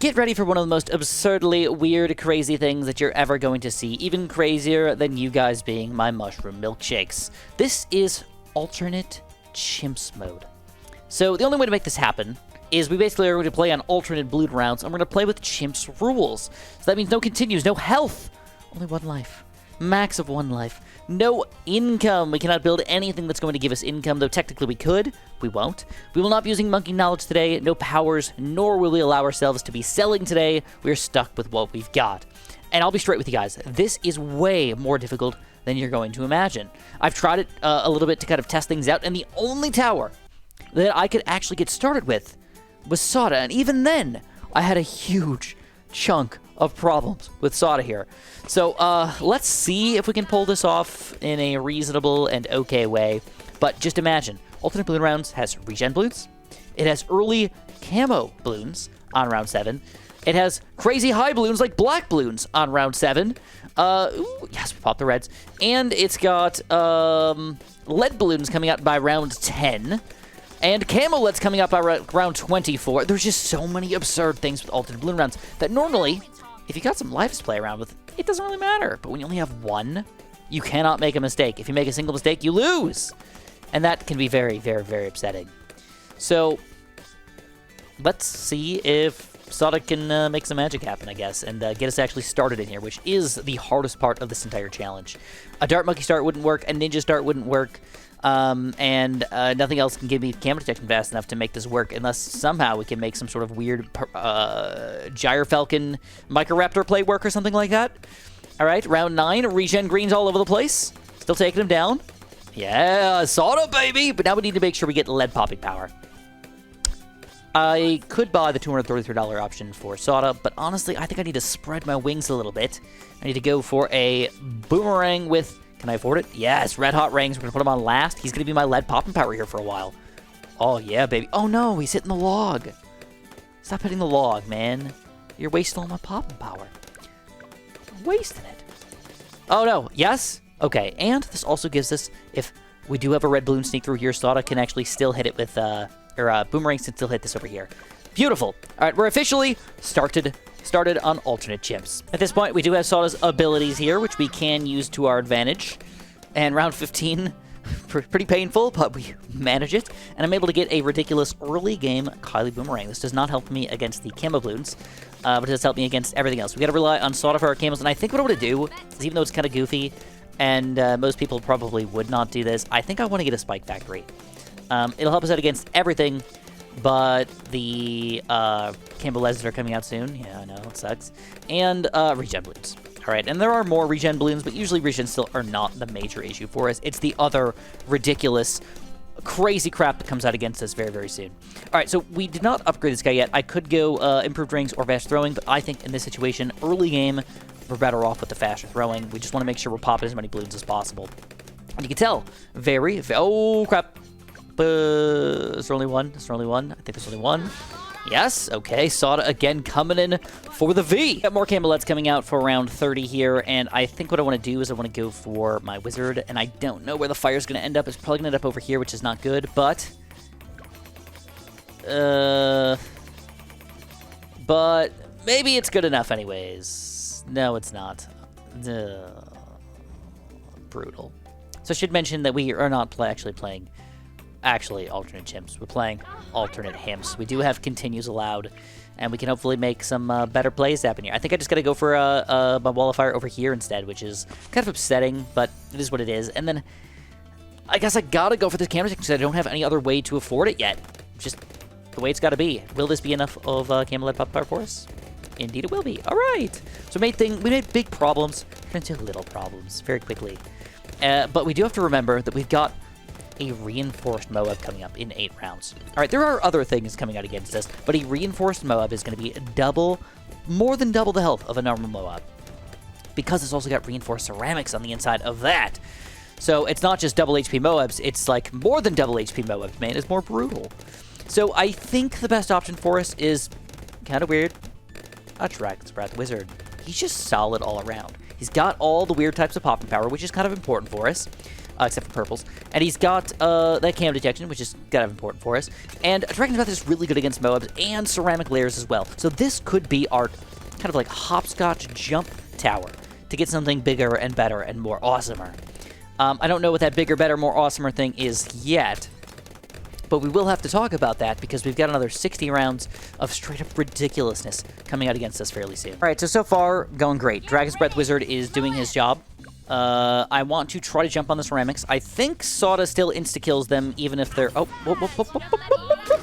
get ready for one of the most absurdly weird, crazy things that you're ever going to see, even crazier than you guys being my mushroom milkshakes. This is alternate Chimps mode. So the only way to make this happen is we basically are going to play on alternate blood rounds, and we're going to play with Chimps rules. So that means no continues, no health, only one life. Max of one life. No income. We cannot build anything that's going to give us income, though technically we could. We won't. We will not be using monkey knowledge today. No powers, nor will we allow ourselves to be selling today. We are stuck with what we've got. And I'll be straight with you guys. This is way more difficult than you're going to imagine. I've tried it a little bit to kind of test things out, and the only tower that I could actually get started with was Soda, and even then, I had a huge chunk of problems with Soda here. So, let's see if we can pull this off in a reasonable and okay way. But just imagine, alternate balloon rounds has regen balloons. It has early camo balloons on round 7. It has crazy high balloons like black balloons on round 7. Ooh, yes, we popped the reds. And it's got lead balloons coming out by round 10. And Camelets coming up by round 24. There's just so many absurd things with alternate balloon rounds that normally, if you got some lives to play around with, it doesn't really matter. But when you only have one, you cannot make a mistake. If you make a single mistake, you lose. And that can be very, very, very upsetting. So, let's see if Soda can make some magic happen, I guess, and get us actually started in here, which is the hardest part of this entire challenge. A Dart Monkey start wouldn't work, a Ninja start wouldn't work. And nothing else can give me camo detection fast enough to make this work unless somehow we can make some sort of weird Gyrfalcon Microraptor play work or something like that. All right, round 9, regen greens all over the place. Still taking him down. Yeah, Soda, baby! But now we need to make sure we get lead popping power. I could buy the $233 option for Soda, but honestly, I think I need to spread my wings a little bit. I need to go for a boomerang with... Can I afford it? Yes, red hot rings. We're going to put him on last. He's going to be my lead popping power here for a while. Oh, yeah, baby. Oh, no, he's hitting the log. Stop hitting the log, man. You're wasting all my popping power. I'm wasting it. Oh, no. Yes? Okay, and this also gives us, if we do have a red balloon sneak through here, Soda can actually still hit it with, Boomerangs can still hit this over here. Beautiful. All right, we're officially started on alternate Chimps. At this point, we do have Soda's abilities here, which we can use to our advantage. And round 15, pretty painful, but we manage it. And I'm able to get a ridiculous early game Kylie Boomerang. This does not help me against the camo balloons, but it does help me against everything else. We got to rely on Soda for our camos, and I think what I want to do is, even though it's kind of goofy, and most people probably would not do this, I think I want to get a Spike Factory. It'll help us out against everything. But the Campbell Lesnar are coming out soon. Yeah, I know, it sucks. And regen balloons. All right, and there are more regen balloons, but usually regen still are not the major issue for us. It's the other ridiculous, crazy crap that comes out against us very, very soon. All right, so we did not upgrade this guy yet. I could go improved rings or fast throwing, but I think in this situation, early game, we're better off with the faster throwing. We just want to make sure we're popping as many balloons as possible. And you can tell, oh, crap. Is there only one? Is there only one? I think there's only one. Yes, okay. Soda again coming in for the V. Got more Camelets coming out for round 30 here, and I think what I want to do is I want to go for my Wizard, and I don't know where the fire's going to end up. It's probably going to end up over here, which is not good, but maybe it's good enough anyways. No, it's not. Brutal. So I should mention that we are not actually playing alternate Chimps. We're playing alternate Himps. We do have continues allowed, and we can hopefully make some better plays happen here. I think I just got to go for my Wall of Fire over here instead, which is kind of upsetting, but it is what it is. And then I guess I got to go for this camera because I don't have any other way to afford it yet. Just the way it's got to be. Will this be enough of Camelot Pop Power for us? Indeed it will be. All right. So we made big problems into little problems very quickly. But we do have to remember that we've got a reinforced Moab coming up in 8 rounds. All right, there are other things coming out against us, but a reinforced Moab is going to be more than double the health of a normal Moab, because it's also got reinforced ceramics on the inside of that. So it's not just double HP Moabs, it's like more than double HP Moabs, man. It's more brutal. So I think the best option for us is kind of weird. A Dragon's Breath Wizard. He's just solid all around. He's got all the weird types of popping power, which is kind of important for us. except for purples. And he's got that cam detection, which is kind of important for us. And Dragon's Breath is really good against Moabs and ceramic layers as well. So this could be our kind of like hopscotch jump tower to get something bigger and better and more awesomer. I don't know what that bigger, better, more awesomer thing is yet, but we will have to talk about that because we've got another 60 rounds of straight-up ridiculousness coming out against us fairly soon. All right, so far, going great. Dragon's Breath Wizard is doing his job. I want to try to jump on the ceramics. I think Sawda still insta-kills them, even if they're... Oh, whoop, whoop, whoop, whoop, whoop, whoop.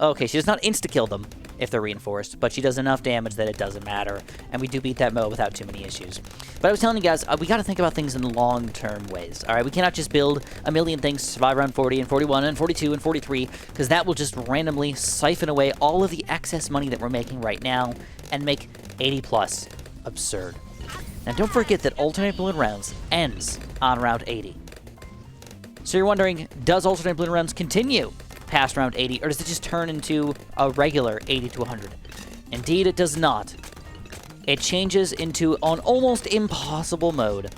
Okay, she does not insta-kill them if they're reinforced, but she does enough damage that it doesn't matter, and we do beat that mode without too many issues. But I was telling you guys, we got to think about things in long-term ways, all right? We cannot just build a million things to survive around 40 and 41 and 42 and 43, because that will just randomly siphon away all of the excess money that we're making right now and make 80+ absurd. Now, don't forget that alternate balloon rounds ends on round 80. So you're wondering, does alternate balloon rounds continue past round 80, or does it just turn into a regular 80 to 100? Indeed, it does not. It changes into an almost impossible mode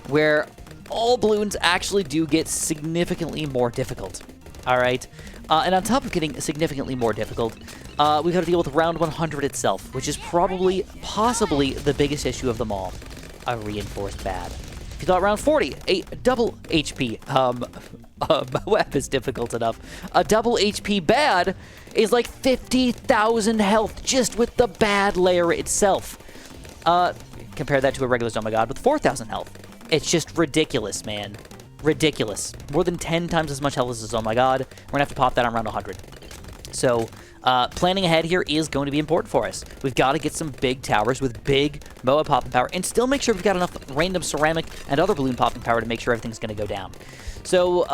where all balloons actually do get significantly more difficult. All right? And on top of getting significantly more difficult, we've got to deal with round 100 itself, which is probably, possibly, the biggest issue of them all. A reinforced bad. If you thought round 40, a double HP Moab is difficult enough. A double HP bad is like 50,000 health just with the bad layer itself. Compare that to a regular Oh My God with 4,000 health. It's just ridiculous, man. Ridiculous. More than 10 times as much health as Oh My God. We're gonna have to pop that on round 100. So, planning ahead here is going to be important for us. We've got to get some big towers with big Moab popping power and still make sure we've got enough random ceramic and other balloon popping power to make sure everything's going to go down. So,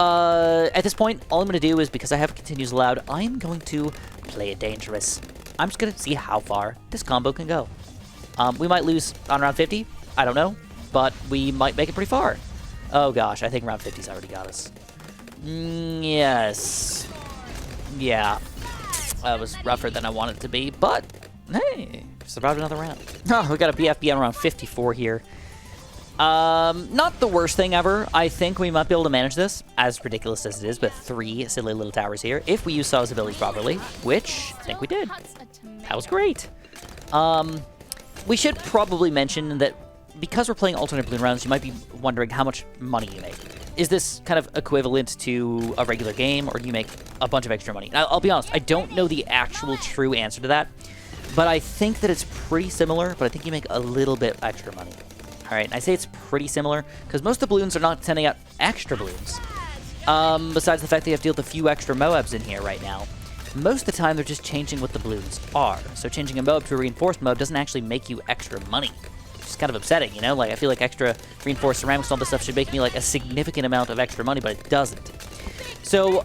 at this point, all I'm going to do is, because I have continues allowed, I'm going to play it dangerous. I'm just going to see how far this combo can go. We might lose on round 50. I don't know. But we might make it pretty far. Oh, gosh. I think round 50's already got us. Yes. Yeah. That was rougher than I wanted it to be, but hey, survived another round. Oh, we got a BFB on around 54 here. Not the worst thing ever. I think we might be able to manage this, as ridiculous as it is, with 3 silly little towers here, if we use Saw's ability properly, which I think we did. That was great. We should probably mention that because we're playing alternate balloon rounds, you might be wondering how much money you make. Is this kind of equivalent to a regular game, or do you make a bunch of extra money? Now, I'll be honest, I don't know the actual true answer to that, but I think that it's pretty similar, but I think you make a little bit extra money. All right, and I say it's pretty similar because most of the balloons are not sending out extra balloons. Besides the fact that you have to deal with a few extra Moabs in here right now. Most of the time, they're just changing what the balloons are. So changing a Moab to a reinforced Moab doesn't actually make you extra money. It's kind of upsetting, you know? Like, I feel like extra reinforced ceramics and all this stuff should make me, like, a significant amount of extra money, but it doesn't. So,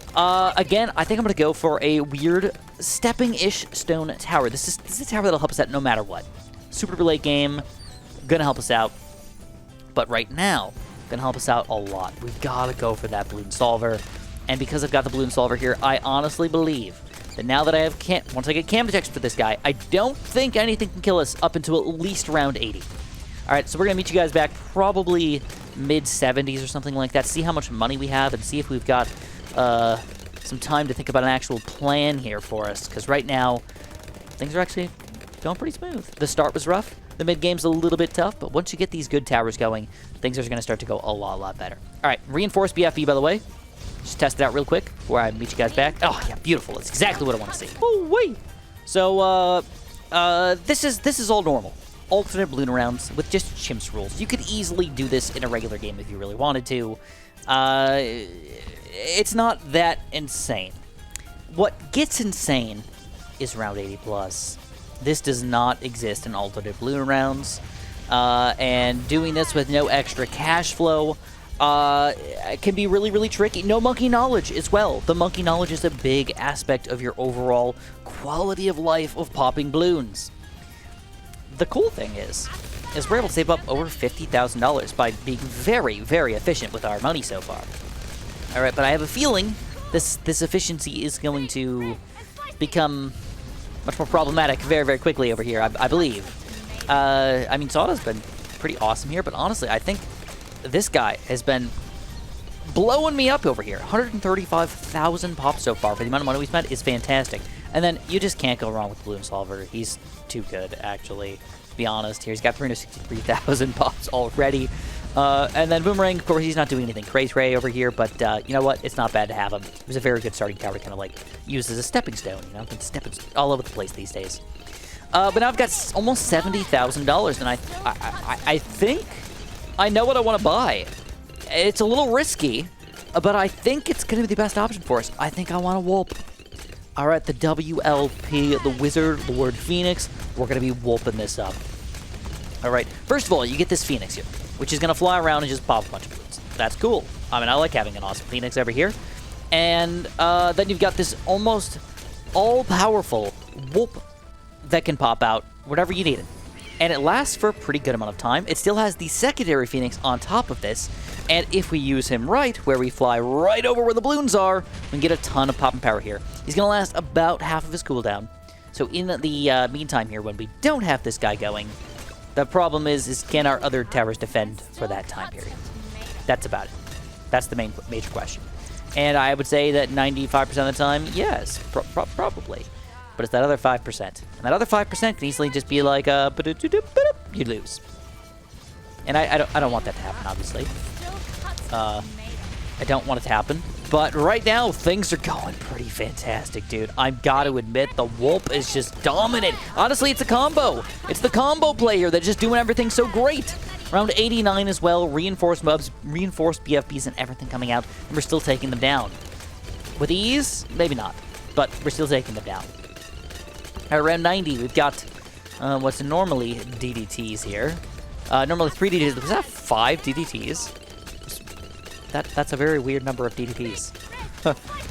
again, I think I'm going to go for a weird stepping-ish stone tower. This is a tower that'll help us out no matter what. Super late game, gonna help us out. But right now, gonna help us out a lot. We've got to go for that balloon solver. And because I've got the balloon solver here, I honestly believe that now that I have once I get cam detection for this guy, I don't think anything can kill us up until at least round 80. All right, so we're going to meet you guys back probably mid-70s or something like that, see how much money we have, and see if we've got some time to think about an actual plan here for us, because right now, things are actually going pretty smooth. The start was rough, the mid-game's a little bit tough, but once you get these good towers going, things are going to start to go a lot better. All right, reinforced BFB, by the way. Just test it out real quick before I meet you guys back. Oh, yeah, beautiful. That's exactly what I want to see. Oh, wait. So, this is all normal. Alternate balloon rounds with just Chimps rules. You could easily do this in a regular game if you really wanted to. It's not that insane. What gets insane is round 80+. This does not exist in alternate balloon rounds. And doing this with no extra cash flow can be really tricky. No monkey knowledge as well. The monkey knowledge is a big aspect of your overall quality of life of popping balloons. The cool thing is we're able to save up over $50,000 by being very efficient with our money so far. All right, but I have a feeling this efficiency is going to become much more problematic very quickly over here, I believe. I mean, Sawda's been pretty awesome here, but honestly, I think this guy has been blowing me up over here. 135,000 pops so far for the amount of money we spent is fantastic. And then you just can't go wrong with Balloon Solver. He's too good, actually, to be honest. Here, he's got 363,000 pops already. And then Boomerang, of course, he's not doing anything crazy over here, but you know what? It's not bad to have him. It was a very good starting tower to kind of like use as a stepping stone, you know? It's stepping all over the place these days. But now I've got almost $70,000, and I think I know what I want to buy. It's a little risky, but I think it's going to be the best option for us. I think I want a Wulp. All right, the WLP, the Wizard Lord Phoenix. We're going to be Wulping this up. All right, first of all, you get this Phoenix here, which is going to fly around and just pop a bunch of balloons. That's cool. I mean, I like having an awesome Phoenix over here. And then you've got this almost all-powerful Wulp that can pop out whenever you need it. And it lasts for a pretty good amount of time. It still has the secondary Phoenix on top of this. And if we use him right, where we fly right over where the balloons are, we can get a ton of pop and power here. He's going to last about half of his cooldown. So in the meantime here, when we don't have this guy going, the problem is can our other towers defend for that time period? That's about it. That's the major question. And I would say that 95% of the time, yes, probably. But it's that other 5%. And that other 5% can easily just be like, you lose. And I don't want that to happen, obviously. I don't want it to happen. But right now, things are going pretty fantastic, dude. I've got to admit, the Wulp is just dominant. Honestly, it's a combo. It's the combo player that's just doing everything so great. Round 89 as well, reinforced mobs, reinforced BFBs, and everything coming out. And we're still taking them down. With ease? Maybe not. But we're still taking them down. At round 90, we've got what's normally DDTs here. Normally 3 DDTs. Was that 5 DDTs? That's a very weird number of DDTs.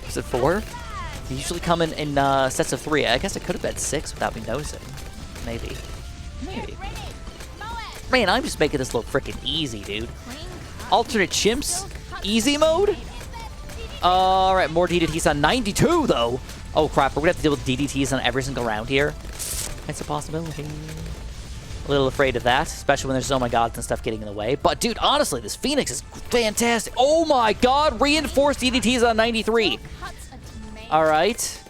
Is it 4? They usually come in sets of 3. I guess it could have been 6 without me noticing. Maybe. Man, I'm just making this look freaking easy, dude. Alternate Chimps? Easy mode? Alright, more DDTs on 92, though. Oh, crap. We're going to have to deal with DDTs on every single round here. That's a possibility. A little afraid of that, especially when there's oh my gods and stuff getting in the way. But, dude, honestly, this Phoenix is fantastic. Oh, my God. Reinforced DDTs on 93. Alright.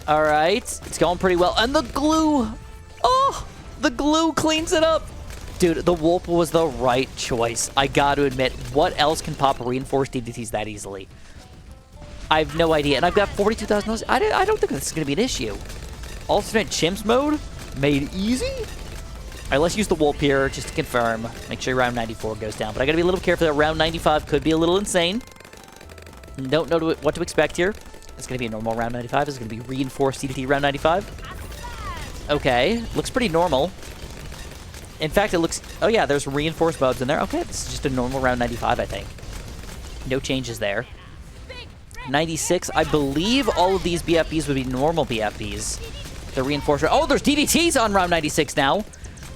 Alright. It's going pretty well. And the glue. Oh, the glue cleans it up. Dude, the Wulp was the right choice. I got to admit, what else can pop reinforced DDTs that easily? I have no idea. And I've got $42,000. I don't think this is going to be an issue. Alternate Chimps mode? Made easy? All right, let's use the Wulp here just to confirm. Make sure round 94 goes down. But I got to be a little careful that round 95 could be a little insane. Don't know what to expect here. It's going to be a normal round 95. It's going to be reinforced DDT round 95. Okay. Looks pretty normal. In fact, it looks... Oh, yeah, there's reinforced mobs in there. Okay, this is just a normal round 95, I think. No changes there. 96, I believe all of these BFBs would be normal BFBs. The reinforced... Oh, there's DDTs on round 96 now.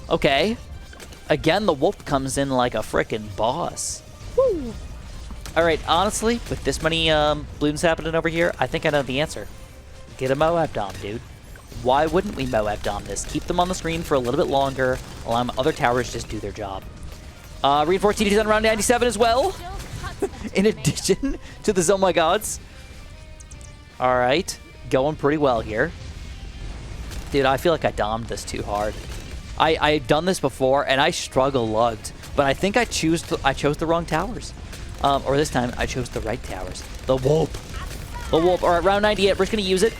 Okay. Again, the Wulp comes in like a frickin' boss. Woo! Alright, honestly, with this many balloons happening over here, I think I know the answer. Get a Moab Dom, dude. Why wouldn't we Moab Dom this? Keep them on the screen for a little bit longer, allow other towers just do their job. Reinforced DDTs on round 97 as well. In addition to the Oh My Gods. Alright, going pretty well here. Dude, I feel like I domed this too hard. I've done this before, and I struggle lugged. But I think I chose the wrong towers. Or this time, I chose the right towers. The Wulp. The Wulp. Alright, round 98. We're just going to use it.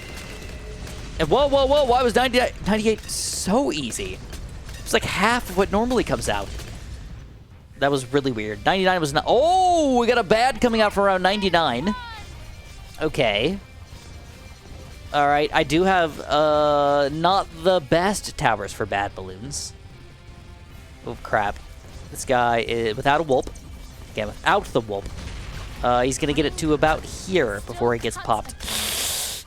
And whoa, whoa, whoa. Why was 98 so easy? It's like half of what normally comes out. That was really weird. 99 was not... Oh, we got a bad coming out for round 99. Okay. Alright, I do have not the best towers for bad balloons. Oh, crap. This guy is without a Wulp. Again, without the Wulp. He's going to get it to about here before he gets popped.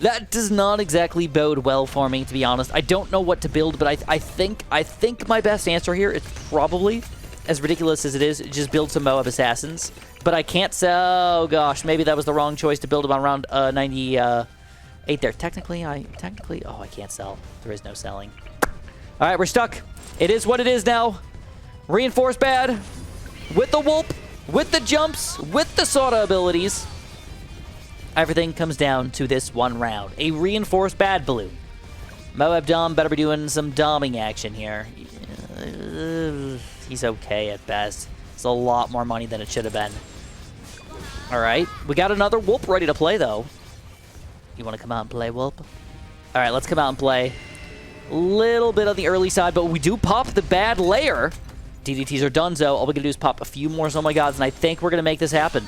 That does not exactly bode well for me, to be honest. I don't know what to build, but I think my best answer here is probably, as ridiculous as it is, just build some Moab Assassins. But I can't sell... Oh, gosh. Maybe that was the wrong choice to build them on round 98 there. Technically, oh, I can't sell. There is no selling. All right, we're stuck. It is what it is now. Reinforced bad. With the Wulp. with the jumps, with the Soda abilities, everything comes down to this one round. A reinforced bad balloon. Moab Dom better be doing some doming action here. He's okay at best. It's a lot more money than it should have been. All right, we got another Whoop ready to play, though. You want to come out and play, Whoop? All right, let's come out and play. Little bit on the early side, but we do pop the bad layer. DDTs are donezo. All we gotta do is pop a few more Oh My Gods, and I think we're gonna make this happen.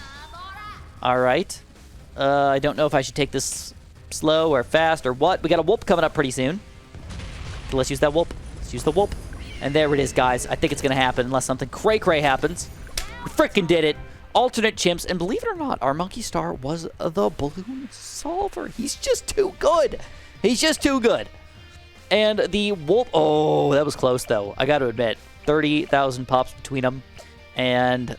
All right. I don't know if I should take this slow or fast or what. We got a Whoop coming up pretty soon. So let's use that Whoop. Let's use the Whoop. And there it is, guys. I think it's gonna happen unless something cray-cray happens. We freaking did it. Alternate chimps, and believe it or not, our Monkey Star was the balloon solver. He's just too good. He's just too good. And the Whoop, oh, that was close, though. I got to admit, 30,000 pops between them. And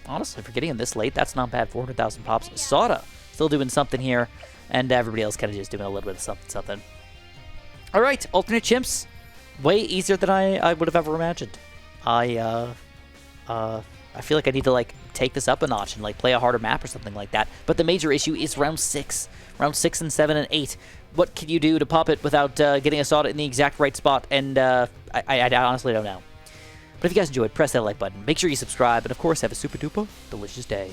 honestly, for getting him this late, that's not bad. 400,000 pops. Soda still doing something here, and everybody else kind of just doing a little bit of something. All right, alternate chimps. Way easier than I would have ever imagined. I feel like I need to, like, take this up a notch and, like, play a harder map or something like that. But the major issue is round 6. Round 6 and 7 and 8. What can you do to pop it without getting a Soda in the exact right spot? And I honestly don't know. But if you guys enjoyed, press that like button. Make sure you subscribe. And, of course, have a super duper delicious day.